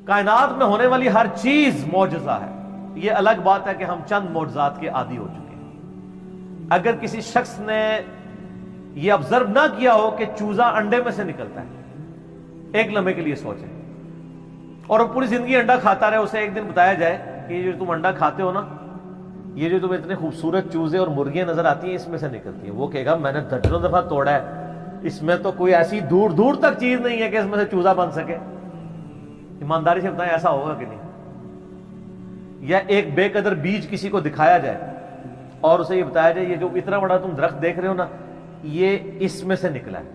کائنات میں ہونے والی ہر چیز معجزہ ہے. یہ الگ بات ہے کہ ہم چند معجزات کے عادی ہو چکے ہیں. اگر کسی شخص نے یہ آبزرو نہ کیا ہو کہ چوزا انڈے میں سے نکلتا ہے، ایک لمحے کے لیے سوچیں، اور وہ پوری زندگی انڈا کھاتا رہے، اسے ایک دن بتایا جائے کہ یہ جو تم انڈا کھاتے ہو نا، یہ جو تمہیں اتنے خوبصورت چوزے اور مرغیاں نظر آتی ہیں اس میں سے نکلتی ہیں. وہ کہے گا میں نے درجنوں دفعہ توڑا ہے، اس میں تو کوئی ایسی دور دور تک چیز نہیں ہے کہ اس میں سے چوزا بن سکے. ایمانداری سے بتائیں ایسا ہوگا کہ نہیں؟ یا ایک بے قدر بیج کسی کو دکھایا جائے اور اسے یہ بتایا جائے یہ جو اتنا بڑا تم درخت دیکھ رہے ہو نا، یہ اس میں سے نکلا ہے.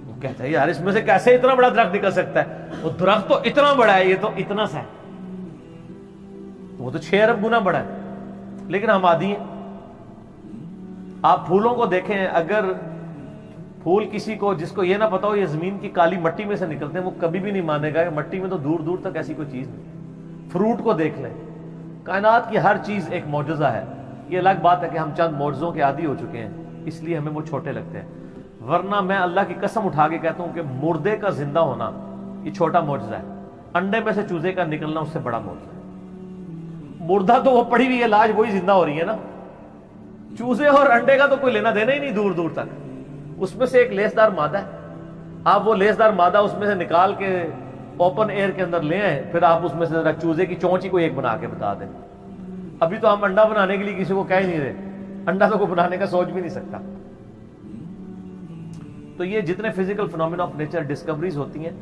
وہ کہتا ہے یار اس میں سے کیسے اتنا بڑا درخت نکل سکتا ہے؟ وہ درخت تو اتنا بڑا ہے، یہ تو اتنا سا ہے، وہ تو 6 ارب گنا بڑا ہے. لیکن ہم عادی ہیں. آپ پھولوں کو دیکھیں، اگر پھول کسی کو جس کو یہ نہ پتا ہو یہ زمین کی کالی مٹی میں سے نکلتے ہیں، وہ کبھی بھی نہیں مانے گا کہ مٹی میں تو دور دور تک ایسی کوئی چیز نہیں. فروٹ کو دیکھ لیں، کائنات کی ہر چیز ایک معجزہ ہے. یہ الگ بات ہے کہ ہم چند معجزوں کے عادی ہو چکے ہیں، اس لیے ہمیں وہ چھوٹے لگتے ہیں. ورنہ میں اللہ کی قسم اٹھا کے کہتا ہوں کہ مردے کا زندہ ہونا یہ چھوٹا معجزہ ہے. انڈے میں سے چوزے کا نکلنا اس سے بڑا معجزہ ہے. مردہ تو وہ پڑی ہوئی ہے لاش، وہی زندہ ہو رہی ہے نا. چوزے اور انڈے کا تو کوئی لینا دینا ہی نہیں دور دور تک. اس میں سے ایک لیسدار مادہ ہے، آپ وہ لیسدار مادہ اس میں سے نکال کے اوپن ایئر کے اندر لے آئیں، پھر آپ اس میں سے ذرا چوزے کی چونچ ہی کوئی ایک بنا کے بتا دیں. ابھی تو ہم انڈا بنانے کے لیے کسی کو کہہ ہی نہیں رہے، انڈا تو کوئی بنانے کا سوچ بھی نہیں سکتا. تو یہ جتنے physical phenomena of nature discoveries ہوتی ہیں،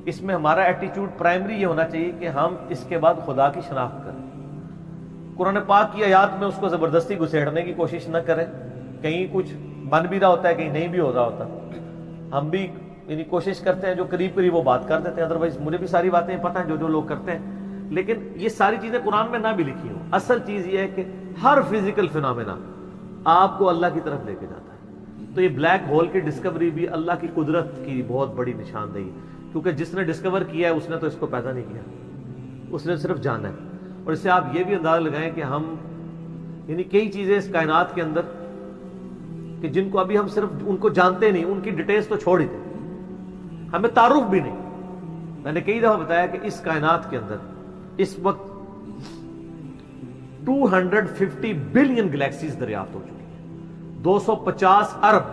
اس میں ہمارا ایٹیچیوڈ پرائمری یہ ہونا چاہیے کہ ہم اس کے بعد خدا کی شناخت کریں. قرآن پاک کی آیات میں اس کو زبردستی گھسیڑنے کی کوشش نہ کریں. کہیں کچھ بن بھی رہا ہوتا ہے، کہیں نہیں بھی ہو رہا ہوتا. ہم بھی یعنی کوشش کرتے ہیں جو قریب قریب وہ بات کر دیتے ہیں، ادروائز مجھے بھی ساری باتیں پتہ ہیں جو لوگ کرتے ہیں. لیکن یہ ساری چیزیں قرآن میں نہ بھی لکھی ہوں. اصل چیز یہ ہے کہ ہر فزیکل فنومینا آپ کو اللہ کی طرف لے کے جاتا ہے. تو یہ بلیک ہول کی ڈسکوری بھی اللہ کی قدرت کی بہت بڑی نشاندہی، کیونکہ جس نے ڈسکور کیا ہے اس نے تو اس کو پیدا نہیں کیا، اس نے صرف جانا ہے. اور اس سے آپ یہ بھی اندازہ لگائیں کہ ہم یعنی کئی چیزیں اس کائنات کے اندر کہ جن کو ابھی ہم صرف ان کو جانتے نہیں، ان کی ڈیٹیلز تو چھوڑ ہی دیں، ہمیں تعارف بھی نہیں. میں نے کئی دفعہ بتایا کہ اس کائنات کے اندر اس وقت 250 بلین گلیکسیز دریافت ہو چکی ہیں، 250 ارب.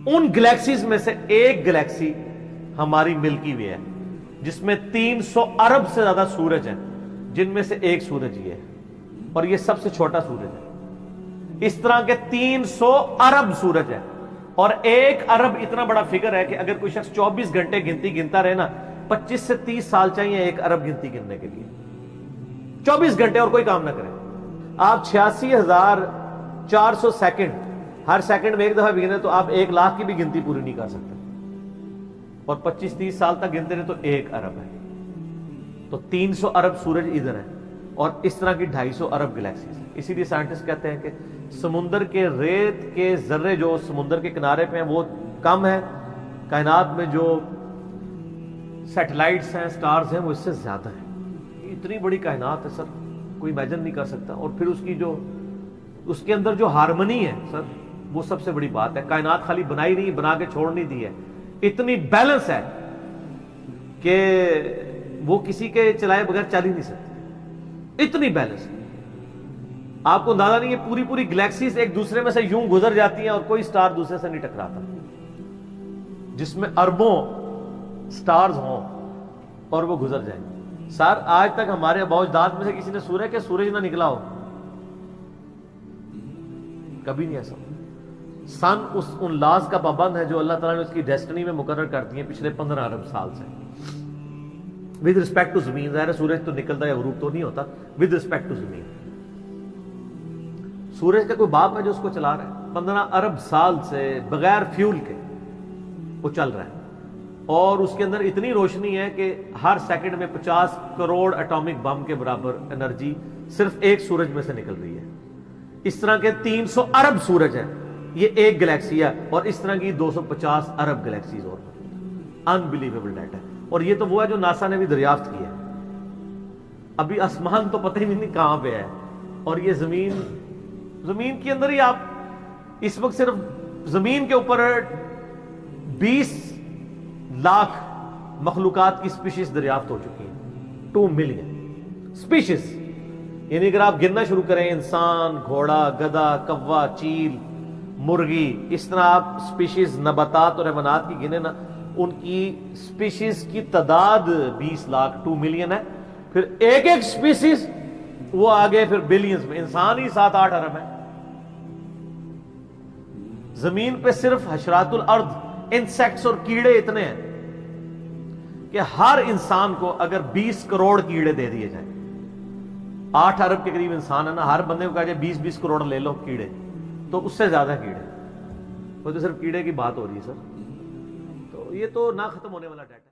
ان گلیکسیز میں سے ایک گلیکسی ہماری ملکی وے ہے، جس میں 300 ارب سے زیادہ سورج ہیں، جن میں سے ایک سورج یہ ہے، اور یہ سب سے چھوٹا سورج ہے. اس طرح کے 300 ارب سورج ہے، اور 1 ارب اتنا بڑا فگر ہے کہ اگر کوئی شخص 24 گھنٹے گنتی گنتا رہے نا، 25 سے 30 سال چاہیے 1 ارب گنتی گننے کے لیے. 24 گھنٹے اور کوئی کام نہ کریں. آپ 86,400 سیکنڈ، ہر سیکنڈ میں ایک دفعہ بھی گنے تو آپ 1 لاکھ کی بھی گنتی پوری نہیں کر سکتے. اور 25-30 سال تک گنتے رہے تو 1 ارب ہے. تو 300 ارب سورج ادھر ہے، اور اس طرح کی 250 ارب گلیکسیز ہیں. اسی لیے سائنٹسٹ کہتے ہیں کہ سمندر کے ریت کے ذرے جو سمندر کے کنارے پہ ہیں وہ کم ہے، کائنات میں جو سیٹلائٹس ہیں، سٹارز ہیں، وہ اس سے زیادہ ہیں. اتنی بڑی کائنات ہے سر، کوئی امیجن نہیں کر سکتا. اور پھر اس کے اندر جو ہارمنی ہے سر، وہ سب سے بڑی بات ہے. کائنات خالی بنائی نہیں، بنا کے چھوڑ نہیں دی ہے، اتنی بیلنس ہے کہ وہ کسی کے چلائے بغیر چل ہی نہیں سکتی. اتنی بیلنس ہے، آپ کو اندازہ نہیں ہے. پوری گلیکسیز ایک دوسرے میں سے یوں گزر جاتی ہیں اور کوئی سٹار دوسرے سے نہیں ٹکراتا، جس میں اربوں سٹارز ہوں اور وہ گزر جائیں. سر آج تک ہمارے آباء و اجداد میں سے کسی نے سورج کے سورج نہ نکلا ہو، کبھی نہیں ایسا. سن ان لاز کا پابند ہے جو اللہ تعالیٰ نے اس کی ڈیسٹنی میں مقرر کر دی ہیں پچھلے 15 ارب سال سے. ود رسپیکٹ ٹو زمین، ظاہر سورج تو نکلتا یا غروب تو نہیں ہوتا، ود رسپیکٹ ٹو زمین. سورج کا کوئی باپ ہے جو اس کو چلا رہا ہے، 15 ارب سال سے بغیر فیول کے وہ چل رہا ہے. اور اس کے اندر اتنی روشنی ہے کہ ہر سیکنڈ میں 50 کروڑ ایٹامک بم کے برابر انرجی صرف ایک سورج میں سے نکل رہی ہے. اس طرح کے 300 ارب سورج ہیں، یہ ایک گلیکسی ہے، اور اس طرح کی 250 ارب گلیکسیز اور انبلیویبل ڈیٹا. اور یہ تو وہ ہے جو ناسا نے بھی دریافت کیا ہے. ابھی آسمان تو پتہ ہی نہیں کہاں پہ ہے، اور یہ زمین کے اندر ہی آپ اس وقت صرف زمین کے اوپر 20 لاکھ مخلوقات کی سپیشیز دریافت ہو چکی ہیں، 2 ملین سپیشیز. یعنی اگر آپ گننا شروع کریں انسان، گھوڑا، گدھا، کوا، چیل، مرغی، اس طرح آپ سپیشیز نباتات اور حیوانات کی گنے نا، ان کی سپیشیز کی تعداد 20 لاکھ 2 ملین ہے. پھر ایک ایک سپیشیز وہ آگے پھر بلینز میں، انسان ہی 7-8 ارب ہے. زمین پہ صرف حشرات الارض، انسیکٹس اور کیڑے اتنے ہیں کہ ہر انسان کو اگر 20 کروڑ کیڑے دے دیے جائیں، 8 ارب کے قریب انسان ہے نا، ہر بندے کو کہا جائے 20 کروڑ لے لو کیڑے، تو اس سے زیادہ کیڑے. وہ تو صرف کیڑے کی بات ہو رہی ہے سر. تو یہ تو نہ ختم ہونے والا ڈیٹا ہے.